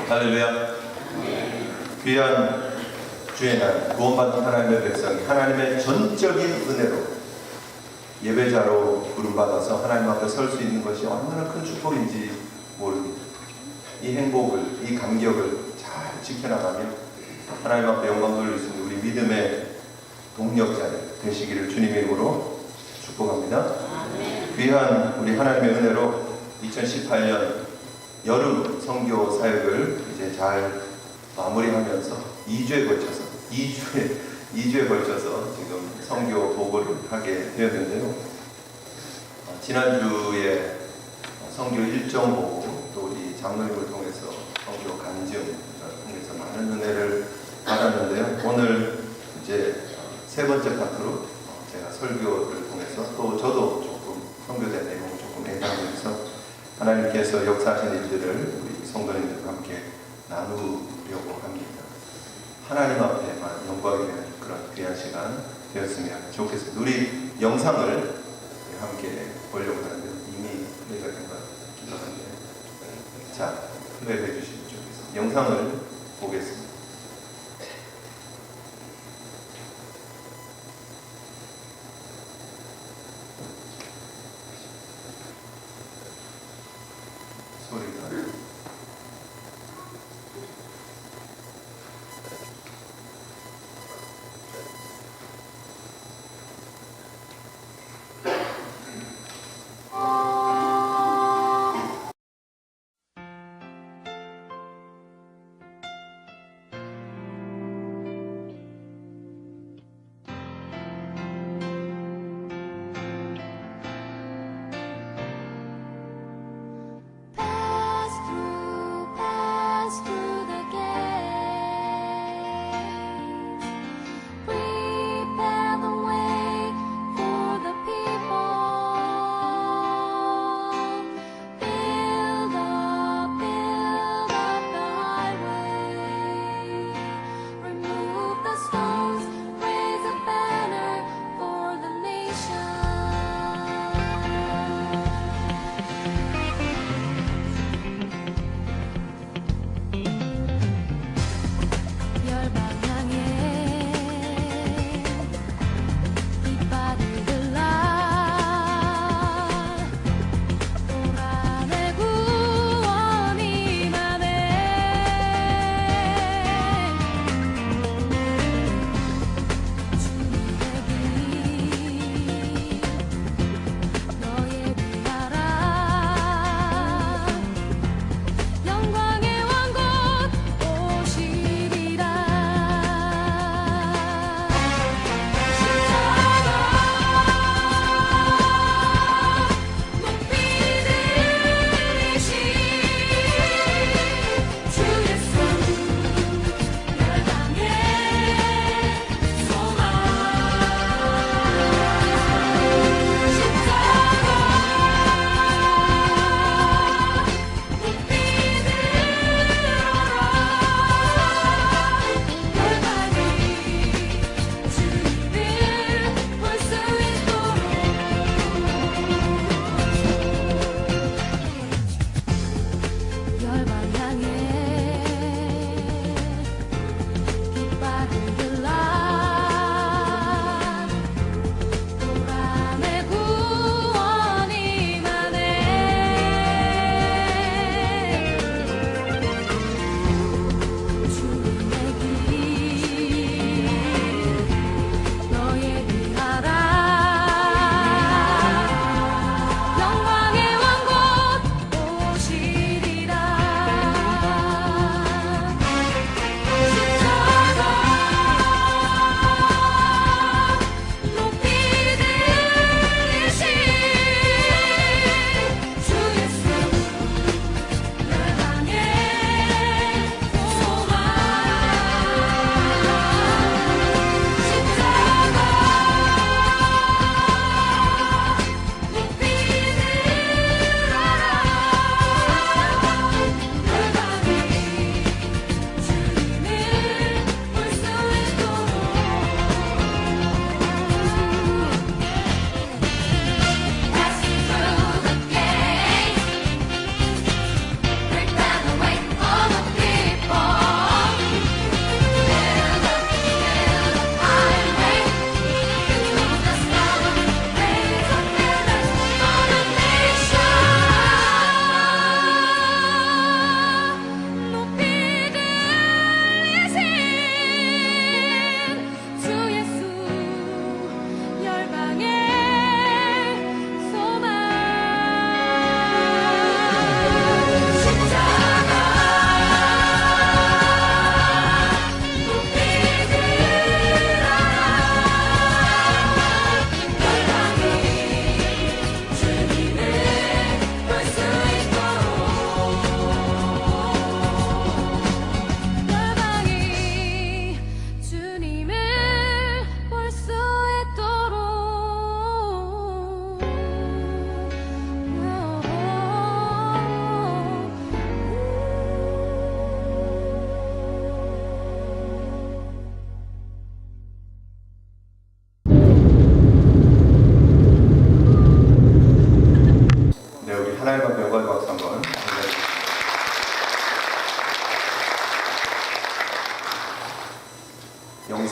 할렐루야. 귀한 주의 날, 구원받은 하나님의 백성이 하나님의 전적인 은혜로 예배자로 부름받아서 하나님 앞에 설 수 있는 것이 얼마나 큰 축복인지 모릅니다. 이 행복을, 이 감격을 잘 지켜나가며 하나님 앞에 영광 돌릴 수 있는 우리 믿음의 동력자들 되시기를 주님의 이름으로 축복합니다. 귀한 우리 하나님의 은혜로 2018년 여름 선교 사역을 이제 잘 마무리하면서 2주에 걸쳐서 지금 선교 보고를 하게 되었는데요. 지난주에 선교 일정 보고 또 우리 장로님을 통해서 선교 간증을 통해서 많은 은혜를 받았는데요. 오늘 이제 세 번째 파트로 제가 설교를 통해서 또 저도 조금 선교된 내용을 조금 얘기하면서 하나님께서 역사하신 일들을 우리 성도님들과 함께 나누려고 합니다. 하나님 앞에만 영광이 되는 그런 귀한 시간 되었으면 좋겠습니다. 우리 영상을 함께 보려고 하는데 이미 플레이가 된 것 같기도 한데, 자, 플레이해 주시면 좋겠습니다. 영상을 보겠습니다. 소리가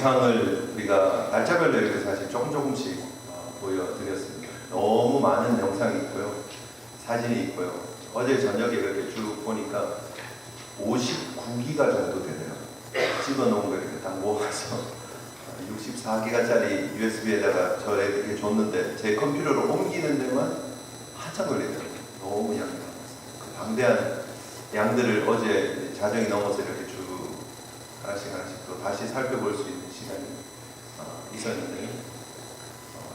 영상을 우리가 날짜별로 이렇게 사실 조금씩 보여드렸습니다. 너무 많은 영상이 있고요, 사진이 있고요. 어제 저녁에 이렇게 쭉 보니까 59기가 정도 되네요. 찍어놓은 거 이렇게 딱 모아서 64기가짜리 USB에다가 저에게 줬는데 제 컴퓨터로 옮기는 데만 한참 걸리더라고요. 너무 양이 많았어요. 그 방대한 양들을 어제 자정이 넘어서 이렇게 쭉 하나씩 또 다시 살펴볼 수 있는 시간이 있었는데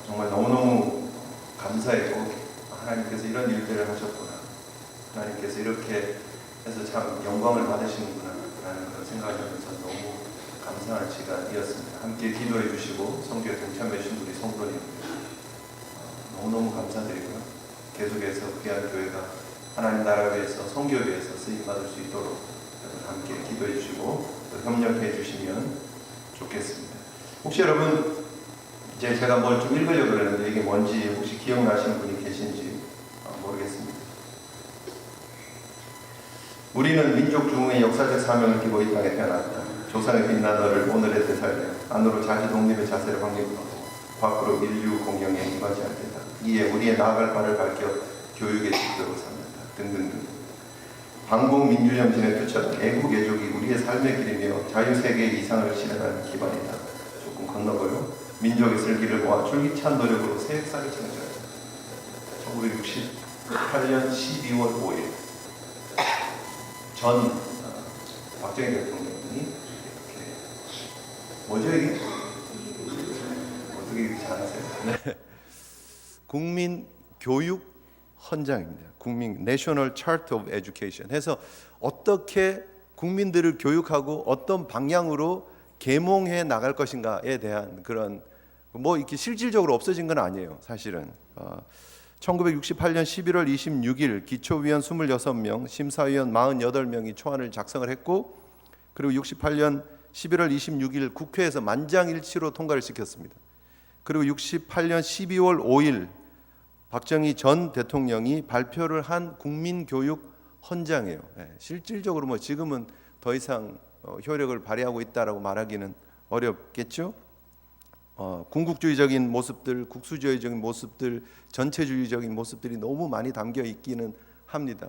정말 너무너무 감사했고, 하나님께서 이런 일들을 하셨구나, 하나님께서 이렇게 해서 참 영광을 받으시는구나 라는 걸 생각하면서 너무 감사한 시간이었습니다. 함께 기도해 주시고 성교에 동참해 주신 우리 성도님 너무너무 감사드리고요. 계속해서 귀한 교회가 하나님 나라 위해서, 성교 위해서 쓰임 받을 수 있도록 여러분 함께 기도해 주시고 또 협력해 주시면 좋겠습니다. 혹시 여러분 이제 제가 뭘 좀 읽으려고 그러는데 이게 뭔지 혹시 기억나시는 분이 계신지 모르겠습니다. 우리는 민족 중흥의 역사적 사명을 띠고 이 땅에 태어났다. 조상의 빛난 너를 오늘의 되살려 안으로 자주 독립의 자세를 확립하고 밖으로 인류 공영에 임하지 않겠다. 이에 우리의 나아갈 바를 밝혀 교육의 지도로 삼는다. 등등등. 반공민주정신에 투철한 애국 애족이 우리의 삶의 길이며 자유세계의 이상을 실현하는 기반이다. 조금 건너고요. 민족의 슬기를 모아 줄기찬 노력으로 새 역사를 창조하다. 1968년 12월 5일 전 박정희 대통령이 이렇게 뭐죠 이게? 어떻게 이렇게 잘하세요? 네. 국민 교육 헌장입니다. 국민 National Chart of Education 해서 어떻게 국민들을 교육하고 어떤 방향으로 계몽해 나갈 것인가에 대한 그런 뭐 이렇게 실질적으로 없어진 건 아니에요. 사실은 1968년 11월 26일 기초위원 26명, 심사위원 48명이 초안을 작성을 했고, 그리고 68년 11월 26일 국회에서 만장일치로 통과를 시켰습니다. 그리고 68년 12월 5일 박정희 전 대통령이 발표를 한 국민교육 헌장이에요. 실질적으로 뭐 지금은 더 이상 효력을 발휘하고 있다라고 말하기는 어렵겠죠. 궁극주의적인 모습들, 국수주의적인 모습들, 전체주의적인 모습들이 너무 많이 담겨 있기는 합니다.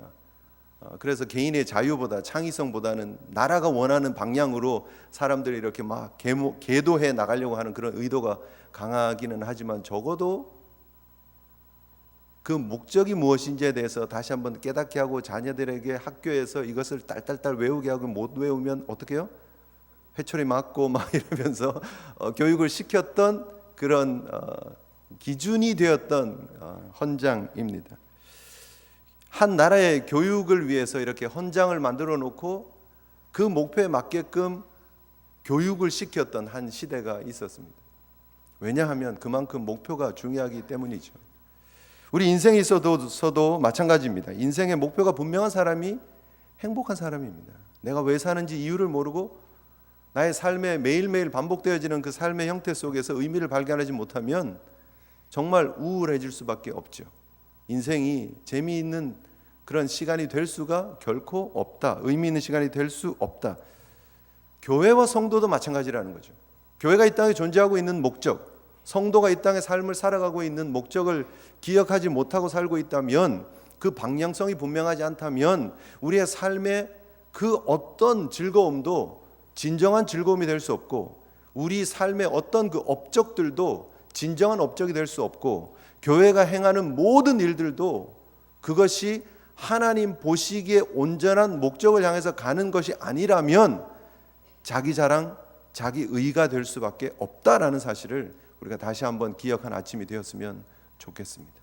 그래서 개인의 자유보다 창의성보다는 나라가 원하는 방향으로 사람들이 이렇게 막 계도해 나가려고 하는 그런 의도가 강하기는 하지만 적어도 그 목적이 무엇인지에 대해서 다시 한번 깨닫게 하고 자녀들에게 학교에서 이것을 딸딸딸 외우게 하고 못 외우면 어떻게 해요? 회초리 맞고 막 이러면서 교육을 시켰던 그런 기준이 되었던 헌장입니다. 한 나라의 교육을 위해서 이렇게 헌장을 만들어 놓고 그 목표에 맞게끔 교육을 시켰던 한 시대가 있었습니다. 왜냐하면 그만큼 목표가 중요하기 때문이죠. 우리 인생에 있어서도 마찬가지입니다. 인생의 목표가 분명한 사람이 행복한 사람입니다. 내가 왜 사는지 이유를 모르고 나의 삶에 매일매일 반복되어지는 그 삶의 형태 속에서 의미를 발견하지 못하면 정말 우울해질 수밖에 없죠. 인생이 재미있는 그런 시간이 될 수가 결코 없다. 의미 있는 시간이 될 수 없다. 교회와 성도도 마찬가지라는 거죠. 교회가 이 땅에 존재하고 있는 목적, 성도가 이 땅에 삶을 살아가고 있는 목적을 기억하지 못하고 살고 있다면, 그 방향성이 분명하지 않다면 우리의 삶의 그 어떤 즐거움도 진정한 즐거움이 될 수 없고, 우리 삶의 어떤 그 업적들도 진정한 업적이 될 수 없고, 교회가 행하는 모든 일들도 그것이 하나님 보시기에 온전한 목적을 향해서 가는 것이 아니라면 자기 자랑, 자기 의가 될 수밖에 없다라는 사실을 우리가 다시 한번 기억한 아침이 되었으면 좋겠습니다.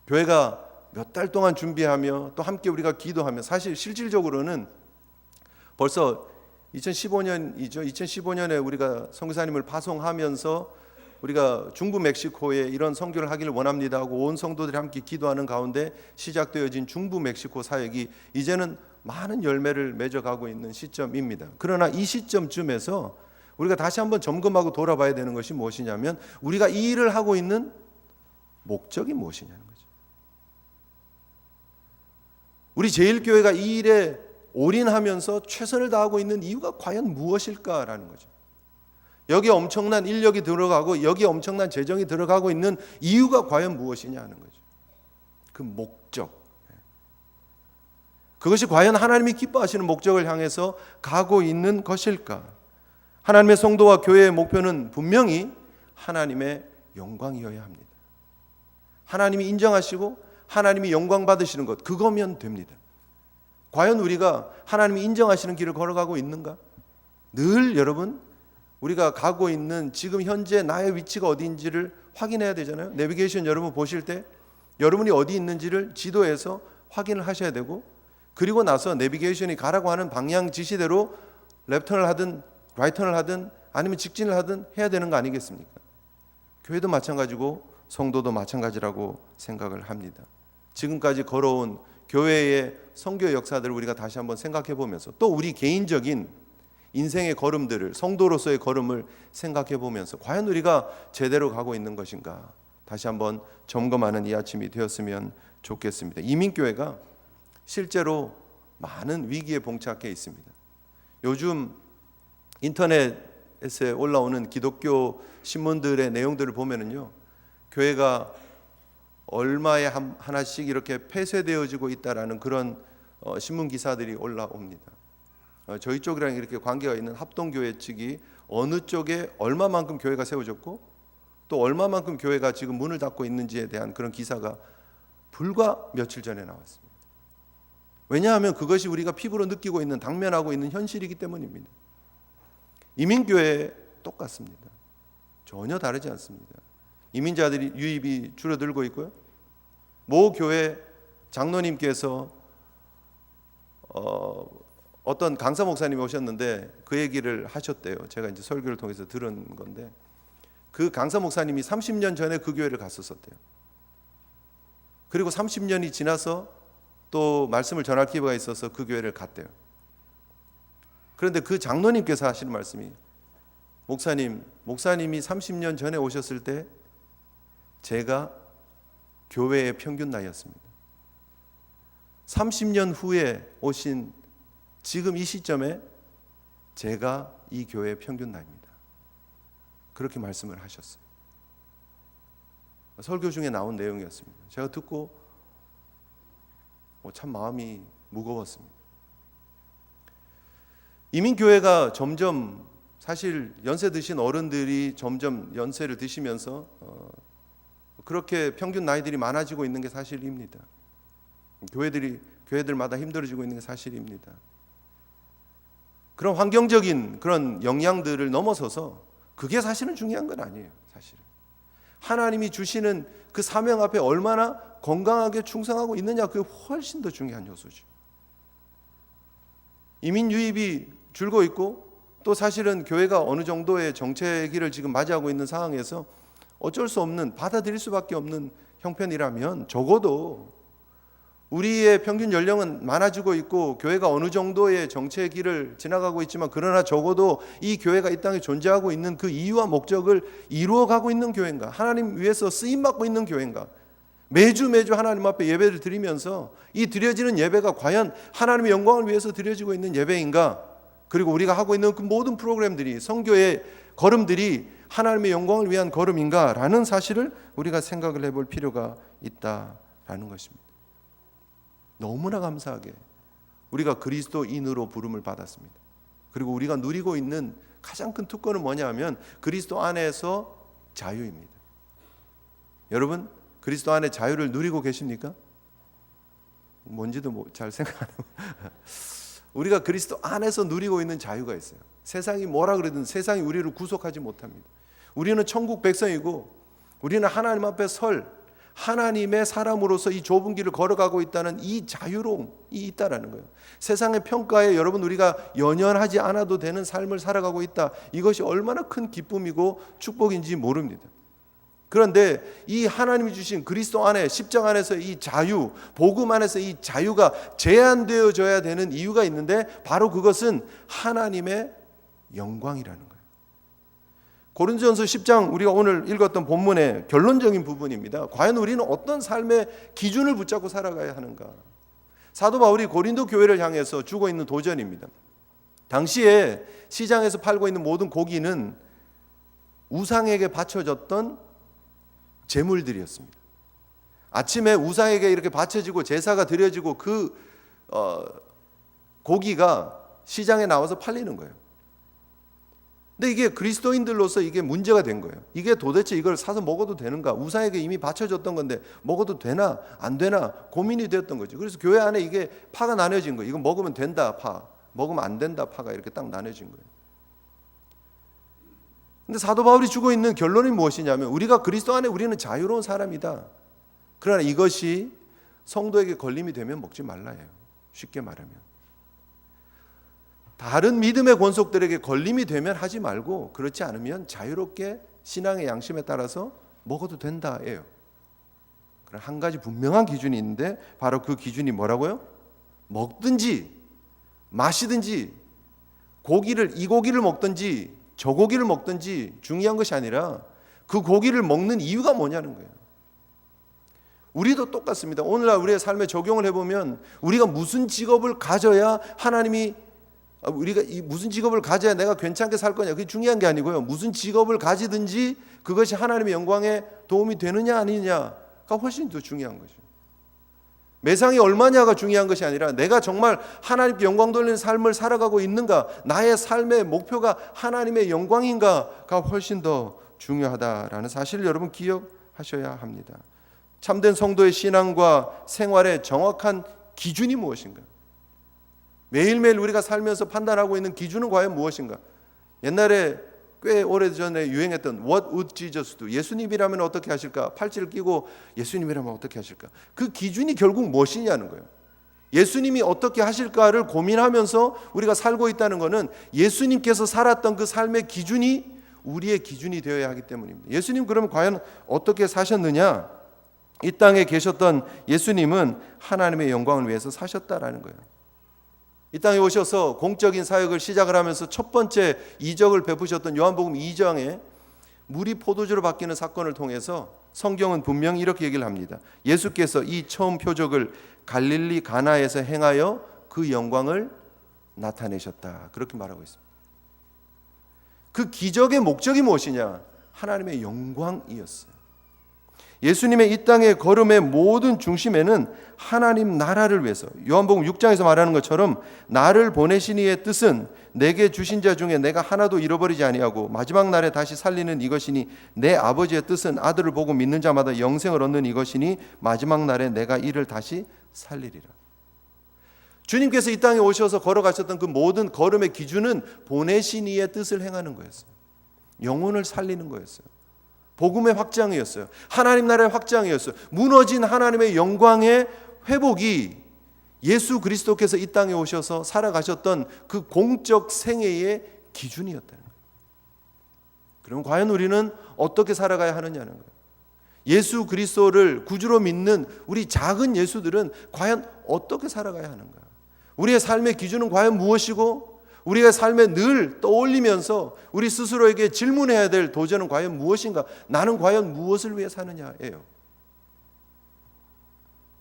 교회가 몇 달 동안 준비하며 또 함께 우리가 기도하며, 사실 실질적으로는 벌써 2015년이죠. 2015년에 우리가 선교사님을 파송하면서 우리가 중부 멕시코에 이런 선교를 하기를 원합니다 하고 온 성도들이 함께 기도하는 가운데 시작되어진 중부 멕시코 사역이 이제는 많은 열매를 맺어가고 있는 시점입니다. 그러나 이 시점쯤에서 우리가 다시 한번 점검하고 돌아봐야 되는 것이 무엇이냐면, 우리가 이 일을 하고 있는 목적이 무엇이냐는 거죠. 우리 제일교회가 이 일에 올인하면서 최선을 다하고 있는 이유가 과연 무엇일까라는 거죠. 여기에 엄청난 인력이 들어가고 여기에 엄청난 재정이 들어가고 있는 이유가 과연 무엇이냐 하는 거죠. 그 목적. 그것이 과연 하나님이 기뻐하시는 목적을 향해서 가고 있는 것일까? 하나님의 성도와 교회의 목표는 분명히 하나님의 영광이어야 합니다. 하나님이 인정하시고 하나님이 영광 받으시는 것, 그거면 됩니다. 과연 우리가 하나님이 인정하시는 길을 걸어가고 있는가? 늘 여러분, 우리가 가고 있는 지금 현재 나의 위치가 어디인지를 확인해야 되잖아요. 내비게이션 여러분 보실 때 여러분이 어디 있는지를 지도에서 확인을 하셔야 되고, 그리고 나서 내비게이션이 가라고 하는 방향 지시대로 랩턴을 하든 라이턴을 하든 아니면 직진을 하든 해야 되는 거 아니겠습니까? 교회도 마찬가지고 성도도 마찬가지라고 생각을 합니다. 지금까지 걸어온 교회의 선교 역사들을 우리가 다시 한번 생각해 보면서, 또 우리 개인적인 인생의 걸음들을, 성도로서의 걸음을 생각해 보면서 과연 우리가 제대로 가고 있는 것인가 다시 한번 점검하는 이 아침이 되었으면 좋겠습니다. 이민교회가 실제로 많은 위기에 봉착해 있습니다. 요즘 인터넷에 올라오는 기독교 신문들의 내용들을 보면은요, 교회가 얼마에 하나씩 이렇게 폐쇄되어지고 있다라는 그런 신문 기사들이 올라옵니다. 저희 쪽이랑 이렇게 관계가 있는 합동교회 측이 어느 쪽에 얼마만큼 교회가 세워졌고 또 얼마만큼 교회가 지금 문을 닫고 있는지에 대한 그런 기사가 불과 며칠 전에 나왔습니다. 왜냐하면 그것이 우리가 피부로 느끼고 있는, 당면하고 있는 현실이기 때문입니다. 이민교회 똑같습니다. 전혀 다르지 않습니다. 이민자들이 유입이 줄어들고 있고요. 모 교회 장로님께서 어떤 강사 목사님이 오셨는데 그 얘기를 하셨대요. 제가 이제 설교를 통해서 들은 건데, 그 강사 목사님이 30년 전에 그 교회를 갔었대요. 그리고 30년이 지나서 또 말씀을 전할 기회가 있어서 그 교회를 갔대요. 그런데 그 장로님께서 하시는 말씀이, 목사님이 30년 전에 오셨을 때 제가 교회의 평균 나이였습니다. 30년 후에 오신 지금 이 시점에 제가 이 교회의 평균 나이입니다. 그렇게 말씀을 하셨어요. 설교 중에 나온 내용이었습니다. 제가 듣고 참 마음이 무거웠습니다. 이민교회가 점점, 사실 연세 드신 어른들이 점점 연세를 드시면서 그렇게 평균 나이들이 많아지고 있는 게 사실입니다. 교회들마다 힘들어지고 있는 게 사실입니다. 그런 환경적인 그런 영향들을 넘어서서 그게 사실은 중요한 건 아니에요. 사실은 하나님이 주시는 그 사명 앞에 얼마나 건강하게 충성하고 있느냐, 그게 훨씬 더 중요한 요소죠. 이민 유입이 줄고 있고 또 사실은 교회가 어느 정도의 정체기를 지금 맞이하고 있는 상황에서 어쩔 수 없는, 받아들일 수밖에 없는 형편이라면 적어도 우리의 평균 연령은 많아지고 있고 교회가 어느 정도의 정체기를 지나가고 있지만, 그러나 적어도 이 교회가 이 땅에 존재하고 있는 그 이유와 목적을 이루어가고 있는 교회인가, 하나님 위해서 쓰임받고 있는 교회인가, 매주 하나님 앞에 예배를 드리면서 이 드려지는 예배가 과연 하나님의 영광을 위해서 드려지고 있는 예배인가, 그리고 우리가 하고 있는 그 모든 프로그램들이, 선교의 걸음들이 하나님의 영광을 위한 걸음인가라는 사실을 우리가 생각을 해볼 필요가 있다라는 것입니다. 너무나 감사하게 우리가 그리스도인으로 부름을 받았습니다. 그리고 우리가 누리고 있는 가장 큰 특권은 뭐냐 하면 그리스도 안에서 자유입니다. 여러분, 그리스도 안에 자유를 누리고 계십니까? 뭔지도 잘 생각 안 해요. 우리가 그리스도 안에서 누리고 있는 자유가 있어요. 세상이 뭐라 그러든 세상이 우리를 구속하지 못합니다. 우리는 천국 백성이고 우리는 하나님 앞에 설, 하나님의 사람으로서 이 좁은 길을 걸어가고 있다는 이 자유로움이 있다라는 거예요. 세상의 평가에 여러분 우리가 연연하지 않아도 되는 삶을 살아가고 있다. 이것이 얼마나 큰 기쁨이고 축복인지 모릅니다. 그런데 이 하나님이 주신 그리스도 안에, 십자가 안에서 이 자유, 복음 안에서 이 자유가 제한되어져야 되는 이유가 있는데, 바로 그것은 하나님의 영광이라는 거예요. 고린도전서 10장 우리가 오늘 읽었던 본문의 결론적인 부분입니다. 과연 우리는 어떤 삶의 기준을 붙잡고 살아가야 하는가? 사도 바울이 고린도 교회를 향해서 주고 있는 도전입니다. 당시에 시장에서 팔고 있는 모든 고기는 우상에게 바쳐졌던 제물들이었습니다. 아침에 우상에게 이렇게 바쳐지고 제사가 드려지고 그 고기가 시장에 나와서 팔리는 거예요. 근데 이게 그리스도인들로서 이게 문제가 된 거예요. 이게 도대체 이걸 사서 먹어도 되는가? 우상에게 이미 바쳐졌던 건데 먹어도 되나 안 되나 고민이 되었던 거죠. 그래서 교회 안에 이게 파가 나눠진 거예요. 이거 먹으면 된다 파, 먹으면 안 된다 파가 이렇게 딱 나눠진 거예요. 근데 사도 바울이 주고 있는 결론이 무엇이냐면 우리가 그리스도 안에 우리는 자유로운 사람이다. 그러나 이것이 성도에게 걸림이 되면 먹지 말라예요. 쉽게 말하면 다른 믿음의 권속들에게 걸림이 되면 하지 말고 그렇지 않으면 자유롭게 신앙의 양심에 따라서 먹어도 된다예요. 그럼 한 가지 분명한 기준이 있는데 바로 그 기준이 뭐라고요? 먹든지 마시든지 이 고기를 먹든지 저 고기를 먹든지 중요한 것이 아니라 그 고기를 먹는 이유가 뭐냐는 거예요. 우리도 똑같습니다. 오늘날 우리의 삶에 적용을 해보면 우리가 무슨 직업을 가져야 하나님이 우리가 무슨 직업을 가져야 내가 괜찮게 살 거냐 그게 중요한 게 아니고요. 무슨 직업을 가지든지 그것이 하나님의 영광에 도움이 되느냐 아니냐가 훨씬 더 중요한 거죠. 매상이 얼마냐가 중요한 것이 아니라 내가 정말 하나님께 영광 돌리는 삶을 살아가고 있는가, 나의 삶의 목표가 하나님의 영광인가가 훨씬 더 중요하다라는 사실을 여러분 기억하셔야 합니다. 참된 성도의 신앙과 생활의 정확한 기준이 무엇인가? 매일매일 우리가 살면서 판단하고 있는 기준은 과연 무엇인가? 옛날에 꽤 오래전에 유행했던 What would Jesus do? 예수님이라면 어떻게 하실까? 팔찌를 끼고 예수님이라면 어떻게 하실까? 그 기준이 결국 무엇이냐는 거예요. 예수님이 어떻게 하실까를 고민하면서 우리가 살고 있다는 것은 예수님께서 살았던 그 삶의 기준이 우리의 기준이 되어야 하기 때문입니다. 예수님 그러면 과연 어떻게 사셨느냐? 이 땅에 계셨던 예수님은 하나님의 영광을 위해서 사셨다라는 거예요. 이 땅에 오셔서 공적인 사역을 시작을 하면서 첫 번째 이적을 베푸셨던 요한복음 2장에 물이 포도주로 바뀌는 사건을 통해서 성경은 분명히 이렇게 얘기를 합니다. 예수께서 이 처음 표적을 갈릴리 가나에서 행하여 그 영광을 나타내셨다. 그렇게 말하고 있습니다. 그 기적의 목적이 무엇이냐? 하나님의 영광이었어요. 예수님의 이 땅의 걸음의 모든 중심에는 하나님 나라를 위해서 요한복음 6장에서 말하는 것처럼 나를 보내신 이의 뜻은 내게 주신 자 중에 내가 하나도 잃어버리지 아니하고 마지막 날에 다시 살리는 이것이니 내 아버지의 뜻은 아들을 보고 믿는 자마다 영생을 얻는 이것이니 마지막 날에 내가 이를 다시 살리리라. 주님께서 이 땅에 오셔서 걸어가셨던 그 모든 걸음의 기준은 보내신 이의 뜻을 행하는 거였어요. 영혼을 살리는 거였어요. 복음의 확장이었어요. 하나님 나라의 확장이었어요. 무너진 하나님의 영광의 회복이 예수 그리스도께서 이 땅에 오셔서 살아가셨던 그 공적 생애의 기준이었다는 거예요. 그럼 과연 우리는 어떻게 살아가야 하느냐는 거예요. 예수 그리스도를 구주로 믿는 우리 작은 예수들은 과연 어떻게 살아가야 하는가? 우리의 삶의 기준은 과연 무엇이고 우리의 삶에 늘 떠올리면서 우리 스스로에게 질문해야 될 도전은 과연 무엇인가? 나는 과연 무엇을 위해 사느냐예요.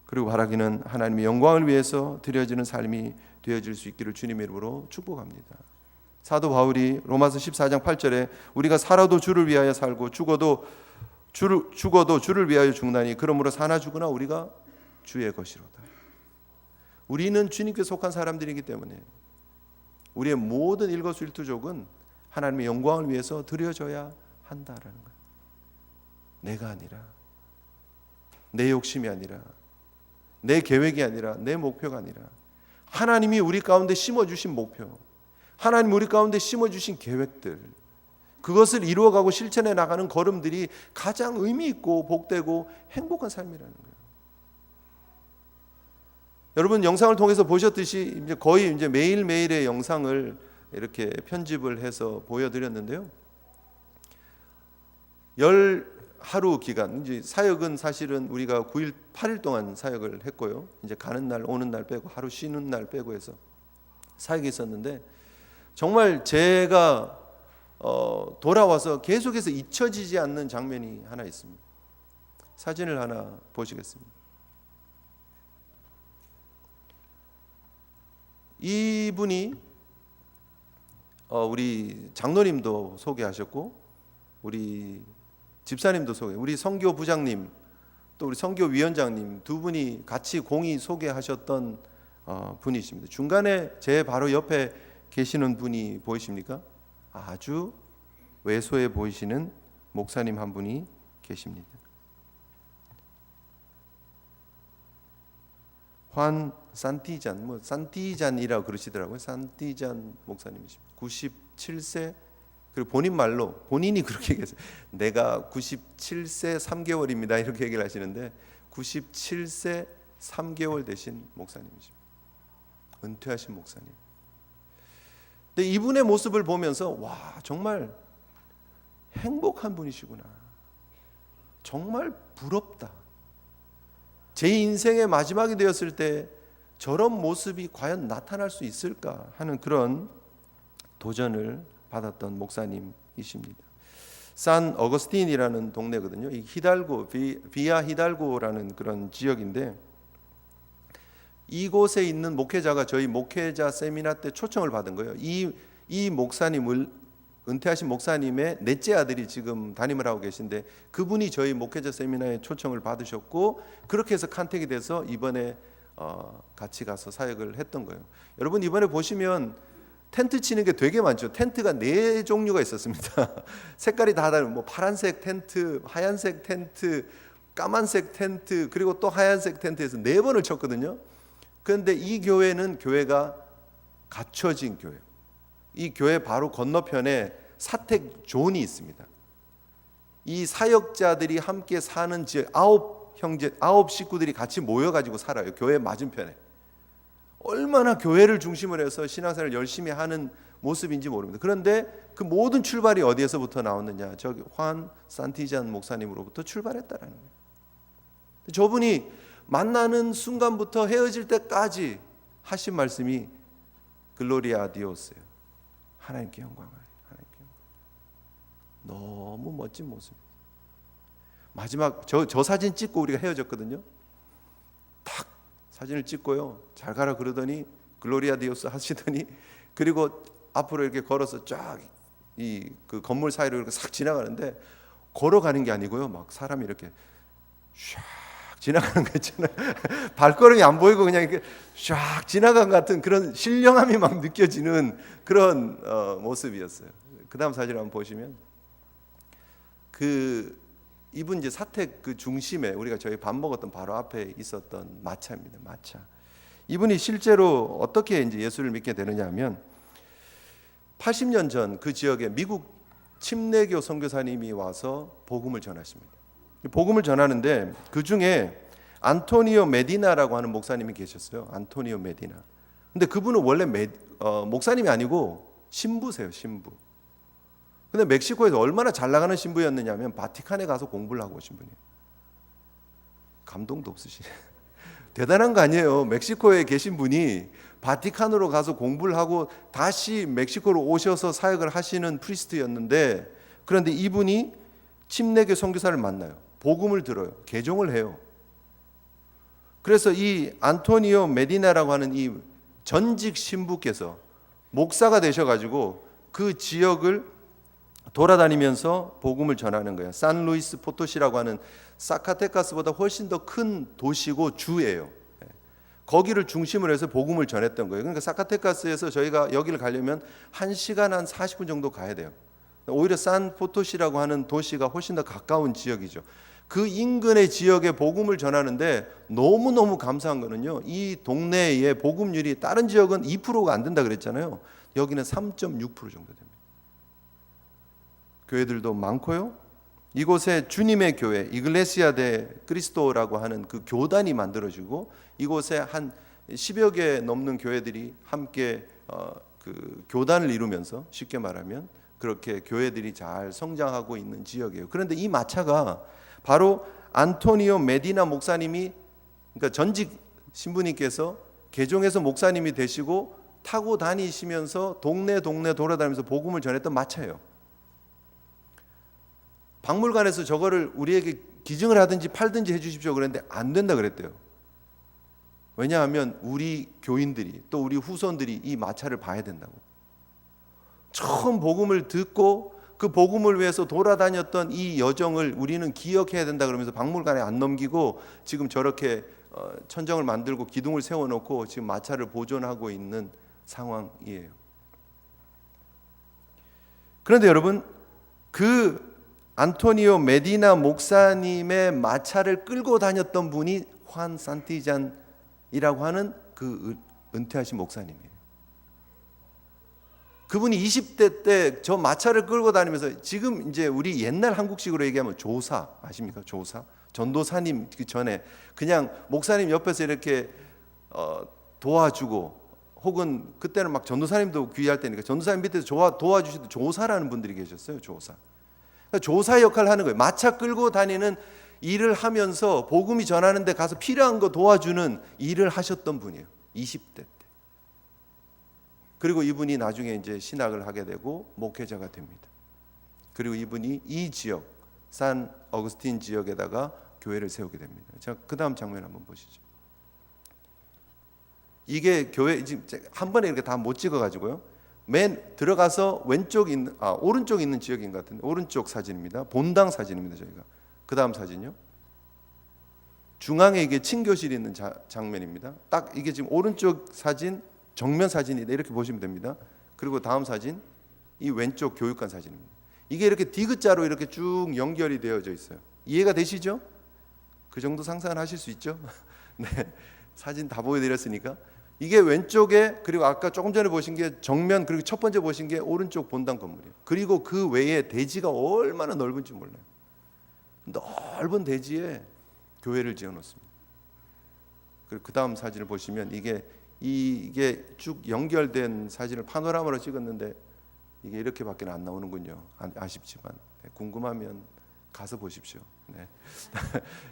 그리고 바라기는 하나님의 영광을 위해서 드려지는 삶이 되어질 수 있기를 주님의 이름으로 축복합니다. 사도 바울이 로마서 14장 8절에 우리가 살아도 주를 위하여 살고 죽어도 주를 위하여 죽나니 그러므로 사나 죽으나 우리가 주의 것이로다. 우리는 주님께 속한 사람들이기 때문에 우리의 모든 일거수일투족은 하나님의 영광을 위해서 드려져야 한다라는 거예요. 내가 아니라 내 욕심이 아니라 내 계획이 아니라 내 목표가 아니라 하나님이 우리 가운데 심어주신 목표, 하나님 우리 가운데 심어주신 계획들, 그것을 이루어가고 실천해 나가는 걸음들이 가장 의미 있고 복되고 행복한 삶이라는 거예요. 여러분 영상을 통해서 보셨듯이 이제 거의 이제 매일매일의 영상을 이렇게 편집을 해서 보여드렸는데요. 10하루 기간, 이제 사역은 사실은 우리가 9일, 8일 동안 사역을 했고요. 이제 가는 날, 오는 날 빼고 하루 쉬는 날 빼고 해서 사역이 있었는데 정말 제가 돌아와서 계속해서 잊혀지지 않는 장면이 하나 있습니다. 사진을 하나 보시겠습니다. 이분이 우리 장로님도 소개하셨고 우리 집사님도 소개, 우리 선교 부장님, 또 우리 선교 위원장님 두 분이 같이 공히 소개하셨던 분이십니다. 중간에 제 바로 옆에 계시는 분이 보이십니까? 아주 외소해 보이시는 목사님 한 분이 계십니다. 환 산티잔, 산티잔이라고 그러시더라고요. 산티잔 목사님이십니다. 97세. 그리고 본인 말로 본인이 그렇게 얘기했어요. 내가 97세 3개월입니다. 이렇게 얘기를 하시는데 97세 3개월 되신 목사님이십니다. 은퇴하신 목사님. 근데 이분의 모습을 보면서 와, 정말 행복한 분이시구나. 정말 부럽다. 제 인생의 마지막이 되었을 때 저런 모습이 과연 나타날 수 있을까 하는 그런 도전을 받았던 목사님이십니다. 산 어거스틴이라는 동네거든요. 이 히달고, 비아 히달고라는 그런 지역인데 이곳에 있는 목회자가 저희 목회자 세미나 때 초청을 받은 거예요. 이 목사님을 은퇴하신 목사님의 넷째 아들이 지금 담임을 하고 계신데 그분이 저희 목회자 세미나에 초청을 받으셨고 그렇게 해서 컨택이 돼서 이번에 같이 가서 사역을 했던 거예요. 여러분 이번에 보시면 텐트 치는 게 되게 많죠. 텐트가 4종류가 있었습니다. 색깔이 다 다른 뭐 파란색 텐트, 하얀색 텐트, 까만색 텐트, 그리고 또 하얀색 텐트에서 4번을 쳤거든요. 그런데 이 교회는 교회가 갖춰진 교회. 이 교회 바로 건너편에 사택존이 있습니다. 이 사역자들이 함께 사는 지역 9 식구들이 같이 모여가지고 살아요. 교회 맞은편에. 얼마나 교회를 중심으로 해서 신앙생활을 열심히 하는 모습인지 모릅니다. 그런데 그 모든 출발이 어디에서부터 나왔느냐? 저기 환 산티잔 목사님으로부터 출발했다라는 거예요. 저분이 만나는 순간부터 헤어질 때까지 하신 말씀이 글로리아 디오스예요. 하나님께 영광을. 하나님께 영광. 너무 멋진 모습입니다. 마지막 저 사진 찍고 우리가 헤어졌거든요. 탁 사진을 찍고요. 잘 가라 그러더니 글로리아 디오스 하시더니 그리고 앞으로 이렇게 걸어서 쫙 이 그 건물 사이로 이렇게 싹 지나가는데 걸어가는 게 아니고요. 막 사람이 이렇게 쫙 지나가는 거 있잖아요. 발걸음이 안 보이고 그냥 이렇게 쫙 지나간 같은 그런 신령함이 막 느껴지는 그런 모습이었어요. 그 다음 사진 한번 보시면 이분 이제 사택 그 중심에 우리가 저희 밥 먹었던 바로 앞에 있었던 마차입니다. 마차. 이분이 실제로 어떻게 이제 예수를 믿게 되느냐면 80년 전 그 지역에 미국 침례교 선교사님이 와서 복음을 전하십니다. 복음을 전하는데 그 중에 안토니오 메디나라고 하는 목사님이 계셨어요. 안토니오 메디나. 근데 그분은 원래 목사님이 아니고 신부세요, 신부. 근데 멕시코에서 얼마나 잘 나가는 신부였느냐면 바티칸에 가서 공부를 하고 오신 분이에요. 감동도 없으시네. 대단한 거 아니에요. 멕시코에 계신 분이 바티칸으로 가서 공부를 하고 다시 멕시코로 오셔서 사역을 하시는 프리스트였는데 그런데 이분이 침례교 선교사를 만나요. 복음을 들어요. 개종을 해요. 그래서 이 안토니오 메디나라고 하는 이 전직 신부께서 목사가 되셔가지고 그 지역을 돌아다니면서 복음을 전하는 거예요. 산루이스 포토시라고 하는 사카테카스보다 훨씬 더 큰 도시고 주예요. 거기를 중심으로 해서 복음을 전했던 거예요. 그러니까 사카테카스에서 저희가 여기를 가려면 1시간 한 40분 정도 가야 돼요. 오히려 산 포토시라고 하는 도시가 훨씬 더 가까운 지역이죠. 그 인근의 지역에 복음을 전하는데 너무너무 감사한 거는요. 이 동네의 복음률이 다른 지역은 2%가 안 된다 그랬잖아요. 여기는 3.6% 정도 됩니다. 교회들도 많고요. 이곳에 주님의 교회 이글레시아 데 크리스토라고 하는 그 교단이 만들어지고 이곳에 한 10여 개 넘는 교회들이 함께 그 교단을 이루면서 쉽게 말하면 그렇게 교회들이 잘 성장하고 있는 지역이에요. 그런데 이 마차가 바로 안토니오 메디나 목사님이 그러니까 전직 신부님께서 개종해서 목사님이 되시고 타고 다니시면서 동네 돌아다니면서 복음을 전했던 마차예요. 박물관에서 저거를 우리에게 기증을 하든지 팔든지 해주십시오 그랬는데 안 된다 그랬대요. 왜냐하면 우리 교인들이 또 우리 후손들이 이 마차를 봐야 된다고. 처음 복음을 듣고 그 복음을 위해서 돌아다녔던 이 여정을 우리는 기억해야 된다 그러면서 박물관에 안 넘기고 지금 저렇게 천정을 만들고 기둥을 세워놓고 지금 마차를 보존하고 있는 상황이에요. 그런데 여러분, 그 안토니오 메디나 목사님의 마차를 끌고 다녔던 분이 환 산티잔이라고 하는 그 은퇴하신 목사님이에요. 그분이 20대 때 저 마차를 끌고 다니면서, 지금 이제 우리 옛날 한국식으로 얘기하면 조사 아십니까? 조사. 전도사님 그 전에 그냥 목사님 옆에서 이렇게 도와주고, 혹은 그때는 막 전도사님도 귀할 때니까 전도사님 밑에서 도와주시던 조사라는 분들이 계셨어요. 조사. 그러니까 조사 역할을 하는 거예요. 마차 끌고 다니는 일을 하면서 복음이 전하는 데 가서 필요한 거 도와주는 일을 하셨던 분이에요. 20대 때. 그리고 이분이 나중에 이제 신학을 하게 되고 목회자가 됩니다. 그리고 이분이 이 지역, 산 어거스틴 지역에다가 교회를 세우게 됩니다. 자, 그 다음 장면 한번 보시죠. 이게 교회 지금 한 번에 이렇게 다 못 찍어가지고요. 맨 들어가서 오른쪽 있는 지역인 것 같은데, 오른쪽 사진입니다. 본당 사진입니다. 저희가 그 다음 사진요. 중앙에 이게 친교실이 있는 장면입니다. 딱 이게 지금 오른쪽 사진, 정면 사진이다 이렇게 보시면 됩니다. 그리고 다음 사진, 이 왼쪽 교육관 사진입니다. 이게 이렇게 디귿자로 이렇게 쭉 연결이 되어져 있어요. 이해가 되시죠? 그 정도 상상을 하실 수 있죠? 네, 사진 다 보여드렸으니까. 이게 왼쪽에, 그리고 아까 조금 전에 보신 게 정면, 그리고 첫 번째 보신 게 오른쪽 본당 건물이에요. 그리고 그 외에 대지가 얼마나 넓은지 몰라요. 넓은 대지에 교회를 지어놓습니다. 그리고 그 다음 사진을 보시면 이게 쭉 연결된 사진을 파노라마로 찍었는데 이게 이렇게밖에 안 나오는군요. 아쉽지만 궁금하면 가서 보십시오. 네.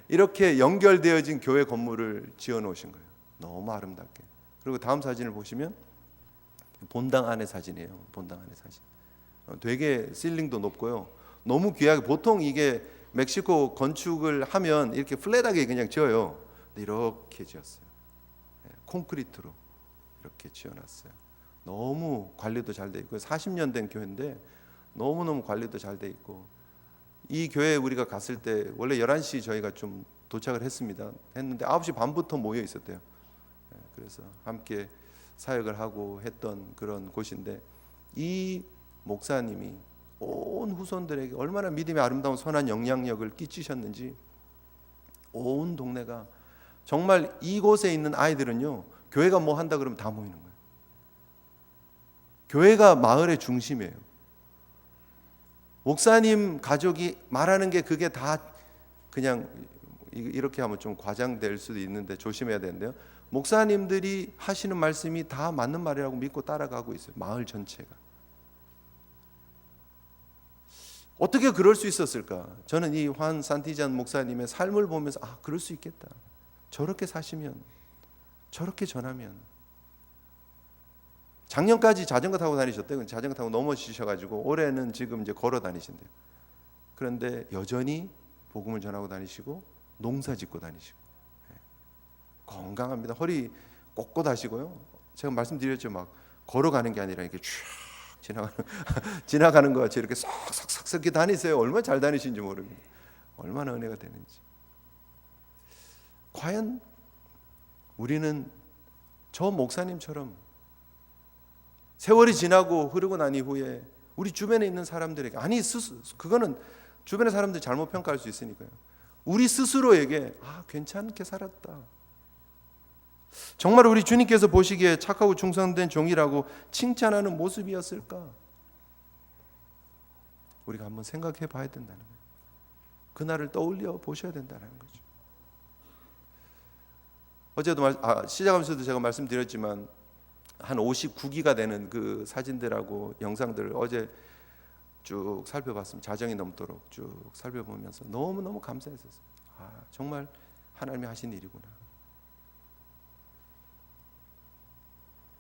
이렇게 연결되어진 교회 건물을 지어놓으신 거예요. 너무 아름답게. 그리고 다음 사진을 보시면 본당 안의 사진이에요. 본당 안의 사진. 되게 실링도 높고요. 너무 귀하게, 보통 이게 멕시코 건축을 하면 이렇게 플랫하게 그냥 지어요. 근데 이렇게 지었어요. 콘크리트로 이렇게 지어놨어요. 너무 관리도 잘 돼 있고, 40년 된 교회인데 너무너무 관리도 잘 돼 있고, 이 교회 우리가 갔을 때 원래 11시 저희가 좀 도착을 했는데 9시 반부터 모여 있었대요. 그래서 함께 사역을 하고 했던 그런 곳인데, 이 목사님이 온 후손들에게 얼마나 믿음의 아름다운 선한 영향력을 끼치셨는지, 온 동네가 정말 이곳에 있는 아이들은요, 교회가 뭐 한다 그러면 다 모이는 거예요. 교회가 마을의 중심이에요. 목사님 가족이 말하는 게 그게 다 그냥, 이렇게 하면 좀 과장될 수도 있는데 조심해야 되는데요. 목사님들이 하시는 말씀이 다 맞는 말이라고 믿고 따라가고 있어요. 마을 전체가. 어떻게 그럴 수 있었을까? 저는 이 환 산티잔 목사님의 삶을 보면서 그럴 수 있겠다. 저렇게 사시면, 저렇게 전하면. 작년까지 자전거 타고 다니셨대요. 자전거 타고 넘어지셔가지고 올해는 지금 이제 걸어 다니신대요. 그런데 여전히 복음을 전하고 다니시고 농사 짓고 다니시고, 건강합니다. 허리 꼿꼿하시고요. 제가 말씀드렸죠. 막 걸어가는 게 아니라 이렇게 쭉 지나가는 거 같이 이렇게 쏙쏙쏙 이렇게 다니세요. 얼마나 잘 다니시는지 모릅니다. 얼마나 은혜가 되는지. 과연 우리는 저 목사님처럼 세월이 지나고 흐르고 난 이후에 우리 주변에 있는 사람들에게, 그거는 주변의 사람들이 잘못 평가할 수 있으니까요. 우리 스스로에게 괜찮게 살았다, 정말 우리 주님께서 보시기에 착하고 충성된 종이라고 칭찬하는 모습이었을까? 우리가 한번 생각해 봐야 된다는 거예요. 그날을 떠올려 보셔야 된다는 거죠. 어제도 시작하면서도 제가 말씀드렸지만 한 59기가 되는 그 사진들하고 영상들을 어제 쭉 살펴봤습니다. 자정이 넘도록 쭉 살펴보면서 너무너무 감사했었어요. 정말 하나님이 하신 일이구나.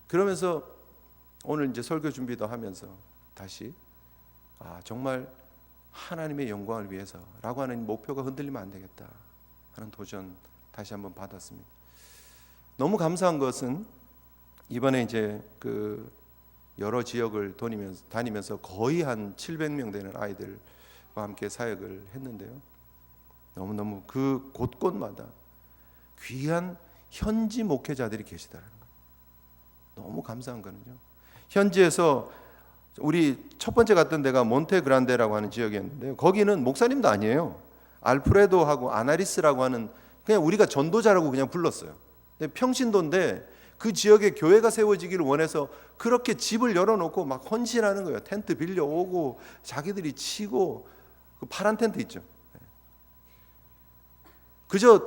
그러면서 오늘 이제 설교 준비도 하면서 다시 정말 하나님의 영광을 위해서라고 하는 목표가 흔들리면 안 되겠다 하는 도전 다시 한번 받았습니다. 너무 감사한 것은 이번에 이제 그 여러 지역을 다니면서 거의 한 700명 되는 아이들과 함께 사역을 했는데요. 너무너무 그 곳곳마다 귀한 현지 목회자들이 계시더라고요. 너무 감사한 거는요. 현지에서 우리 첫 번째 갔던 데가 몬테그란데라고 하는 지역이었는데요. 거기는 목사님도 아니에요. 알프레도하고 아나리스라고 하는 그냥 우리가 전도자라고 그냥 불렀어요. 근데 평신도인데 그 지역에 교회가 세워지기를 원해서 그렇게 집을 열어놓고 막 헌신하는 거예요. 텐트 빌려오고 자기들이 치고 그 파란 텐트 있죠. 그저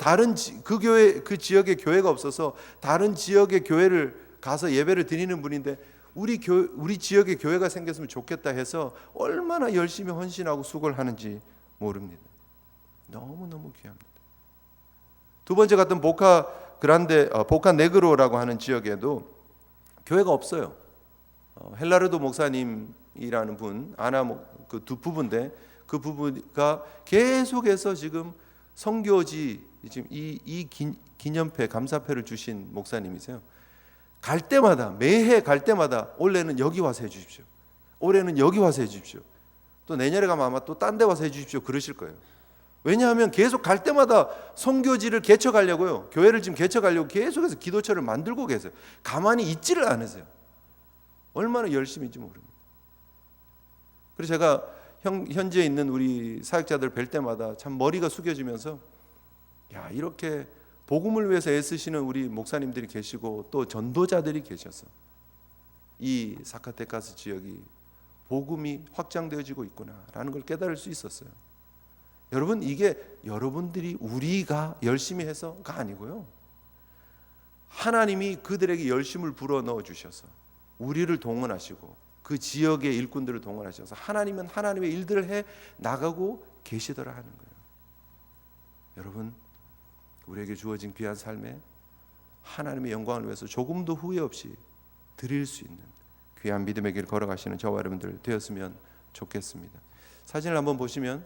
그 교회 그 지역에 교회가 없어서 다른 지역의 교회를 가서 예배를 드리는 분인데 우리 지역에 교회가 생겼으면 좋겠다 해서 얼마나 열심히 헌신하고 수고를 하는지 모릅니다. 너무너무 귀합니다. 두 번째 갔던 보카네그로라고 하는 지역에도 교회가 없어요. 헬라르도 목사님이라는 분, 그 두 부부인데 그 부부가 계속해서 지금 선교지 지금 이 기념패 감사패를 주신 목사님이세요. 갈 때마다 매해 갈 때마다 올해는 여기 와서 해주십시오. 올해는 여기 와서 해주십시오. 또 내년에 가면 아마 또 딴 데 와서 해주십시오. 그러실 거예요. 왜냐하면 계속 갈 때마다 선교지를 개척하려고요. 교회를 지금 개척하려고 계속해서 기도처를 만들고 계세요. 가만히 있지를 않으세요. 얼마나 열심인지 모릅니다. 그래서 제가 현지에 있는 우리 사역자들 뵐 때마다 참 머리가 숙여지면서 야, 이렇게 복음을 위해서 애쓰시는 우리 목사님들이 계시고 또 전도자들이 계셔서 이 사카테카스 지역이 복음이 확장되어지고 있구나라는 걸 깨달을 수 있었어요. 여러분, 이게 여러분들이 우리가 열심히 해서가 아니고요. 하나님이 그들에게 열심을 불어넣어 주셔서 우리를 동원하시고 그 지역의 일꾼들을 동원하셔서 하나님은 하나님의 일들을 해 나가고 계시더라 하는 거예요. 여러분, 우리에게 주어진 귀한 삶에 하나님의 영광을 위해서 조금도 후회 없이 드릴 수 있는 귀한 믿음의 길 걸어가시는 저와 여러분들 되었으면 좋겠습니다. 사진을 한번 보시면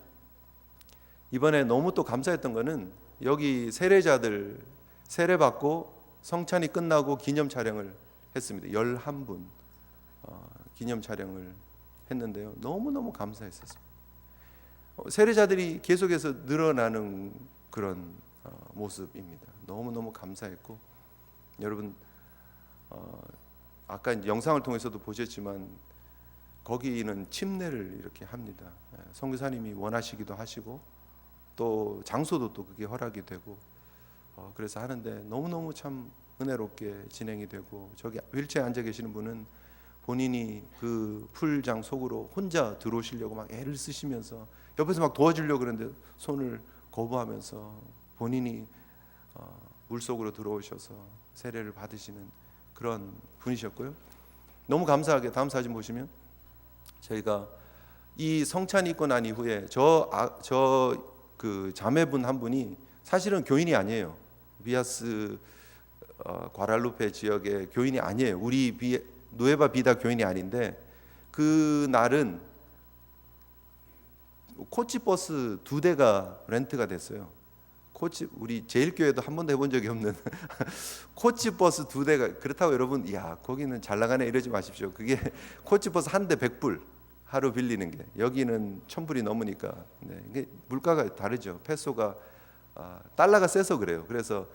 이번에 너무 또 감사했던 거는 여기 세례자들 세례받고 성찬이 끝나고 기념 촬영을 했습니다. 11분 기념 촬영을 했는데요. 너무너무 감사했었습니다. 세례자들이 계속해서 늘어나는 그런 모습입니다. 너무너무 감사했고 여러분 아까 이제 영상을 통해서도 보셨지만 거기는 침례를 이렇게 합니다. 선교사님이 원하시기도 하시고 또 장소도 또 그게 허락이 되고 그래서 하는데 너무너무 참 은혜롭게 진행이 되고 저기 휠체어에 앉아 계시는 분은 본인이 그 풀장 속으로 혼자 들어오시려고 막 애를 쓰시면서 옆에서 막 도와주려고 그러는데 손을 거부하면서 본인이 물속으로 들어오셔서 세례를 받으시는 그런 분이셨고요. 너무 감사하게 다음 사진 보시면 저희가 이 성찬이 있고 난 이후에 그 자매분 한 분이 사실은 교인이 아니에요. 비아스 과랄루페 지역의 교인이 아니에요. 우리 누에바 비다 교인이 아닌데 그 날은 코치버스 2대가 렌트가 됐어요. 우리 제일교회도 한 번도 해본 적이 없는 코치버스 2대가 그렇다고 여러분 야 거기는 잘 나가네 이러지 마십시오. 그게 코치버스 한 대 100불 하루 빌리는 게 여기는 1000불이 넘으니까 이게 물가가 다르죠. 페소가 달러가 세서 그래요. 그래서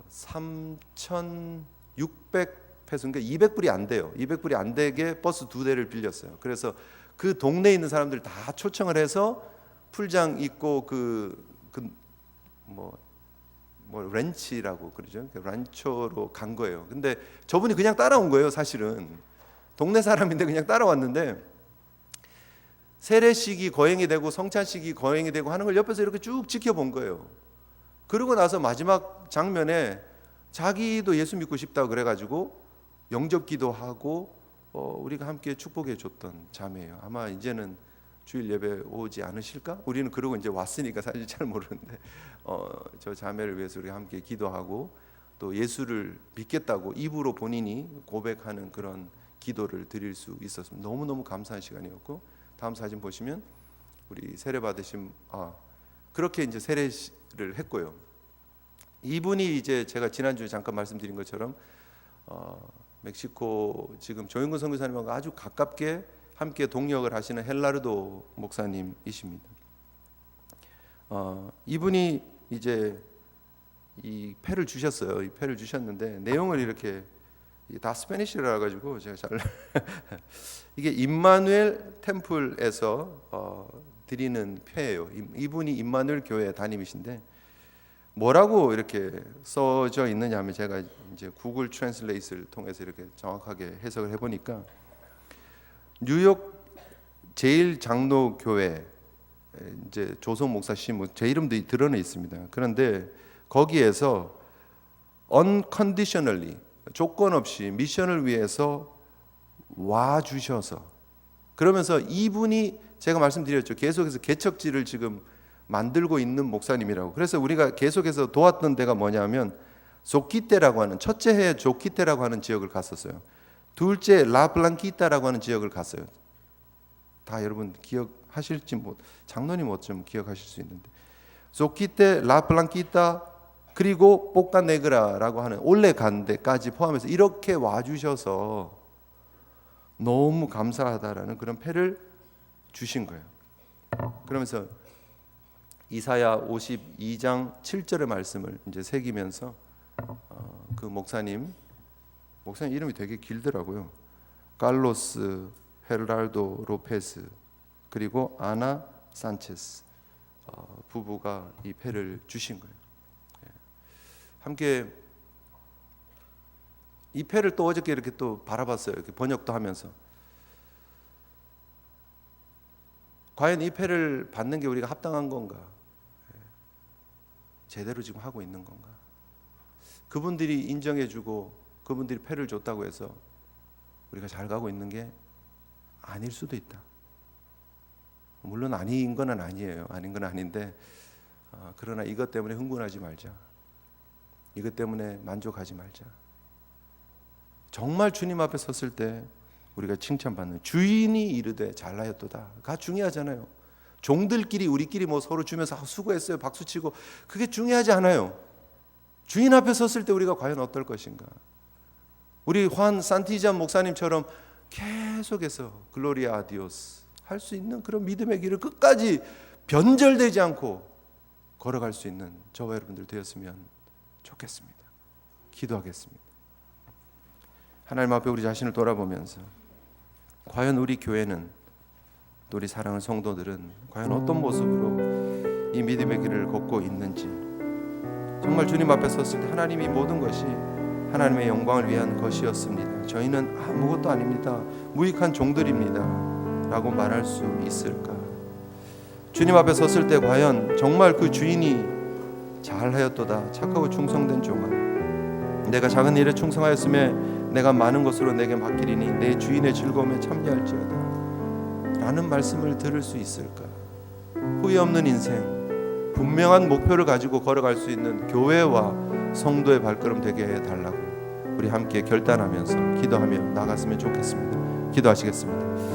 3,600 페소 그러니까 200불이 안 돼요. 200불이 안 되게 버스 2대를 빌렸어요. 그래서 그 동네에 있는 사람들 다 초청을 해서 풀장 있고 뭐 렌치라고 그러죠. 란초로 간 거예요. 근데 저분이 그냥 따라온 거예요. 사실은 동네 사람인데 그냥 따라왔는데 세례식이 거행이 되고 성찬식이 거행이 되고 하는 걸 옆에서 이렇게 쭉 지켜본 거예요. 그러고 나서 마지막 장면에 자기도 예수 믿고 싶다고 그래가지고 영접기도 하고 우리가 함께 축복해 줬던 자매예요. 아마 이제는 주일 예배 오지 않으실까? 우리는 그러고 이제 왔으니까 사실 잘 모르는데 저 자매를 위해서 우리 함께 기도하고 또 예수를 믿겠다고 입으로 본인이 고백하는 그런 기도를 드릴 수 있었습니다. 너무너무 감사한 시간이었고 다음 사진 보시면 우리 세례 받으신 그렇게 이제 세례를 했고요. 이분이 이제 제가 지난주에 잠깐 말씀드린 것처럼 멕시코 지금 조영근 선교사님하고 아주 가깝게 함께 동역을 하시는 헬라르도 목사님이십니다. 이분이 이제 이 패를 주셨어요. 이 패를 주셨는데 내용을 이렇게 다 스페니쉬라 가지고 제가 잘 이게 임마누엘 템플에서 드리는 패예요. 이분이 임마누엘 교회 담임이신데 뭐라고 이렇게 써져 있느냐면 제가 이제 구글 트랜슬레이트를 통해서 이렇게 정확하게 해석을 해보니까 뉴욕 제일 장로 교회 이제 조성 목사 신문 제 이름도 드러내 있습니다. 그런데 거기에서 unconditionally 조건 없이 미션을 위해서 와 주셔서 그러면서 이분이 제가 말씀드렸죠. 계속해서 개척지를 지금 만들고 있는 목사님이라고. 그래서 우리가 계속해서 도왔던 데가 뭐냐면 조키테라고 하는 첫째 해에 조키테라고 하는 지역을 갔었어요. 둘째 라블랑키타라고 하는 지역을 갔어요. 다 여러분 기억하실지 장로님 어쩜 기억하실 수 있는데 조키테, 라블랑키타 그리고 뽀까네그라라고 하는 올레 간 데까지 포함해서 이렇게 와주셔서 너무 감사하다라는 그런 패를 주신 거예요. 그러면서 이사야 52장 7절의 말씀을 이제 새기면서 그 목사님 이름이 되게 길더라고요. 칼로스 헤랄도 로페스 그리고 아나 산체스 부부가 이 패를 주신 거예요. 함께 이 패를 또 어저께 이렇게 또 바라봤어요. 이렇게 번역도 하면서 과연 이 패를 받는 게 우리가 합당한 건가? 제대로 지금 하고 있는 건가? 그분들이 인정해주고 그분들이 패를 줬다고 해서 우리가 잘 가고 있는 게 아닐 수도 있다. 물론 아닌 건 아니에요. 아닌 건 아닌데 그러나 이것 때문에 흥분하지 말자. 이것 때문에 만족하지 말자. 정말 주님 앞에 섰을 때 우리가 칭찬받는 주인이 이르되 잘하였도다가 중요하잖아요. 종들끼리 우리끼리 뭐 서로 주면서 수고했어요 박수치고 그게 중요하지 않아요. 주인 앞에 섰을 때 우리가 과연 어떨 것인가. 우리 환 산티잔 목사님처럼 계속해서 글로리아 아디오스 할 수 있는 그런 믿음의 길을 끝까지 변절되지 않고 걸어갈 수 있는 저와 여러분들 되었으면 좋겠습니다. 기도하겠습니다. 하나님 앞에 우리 자신을 돌아보면서 과연 우리 교회는 또 우리 사랑하는 성도들은 과연 어떤 모습으로 이 믿음의 길을 걷고 있는지 정말 주님 앞에 섰을 때 하나님이 모든 것이 하나님의 영광을 위한 것이었습니다. 저희는 아무것도 아닙니다. 무익한 종들입니다. 라고 말할 수 있을까? 주님 앞에 섰을 때 과연 정말 그 주인이 잘하였도다 착하고 충성된 종아 내가 작은 일에 충성하였음에 내가 많은 것으로 내게 맡기리니 내 주인의 즐거움에 참여할지어다 라는 말씀을 들을 수 있을까? 후회 없는 인생 분명한 목표를 가지고 걸어갈 수 있는 교회와 성도의 발걸음 되게 해달라고 우리 함께 결단하면서 기도하며 나갔으면 좋겠습니다. 기도하시겠습니다.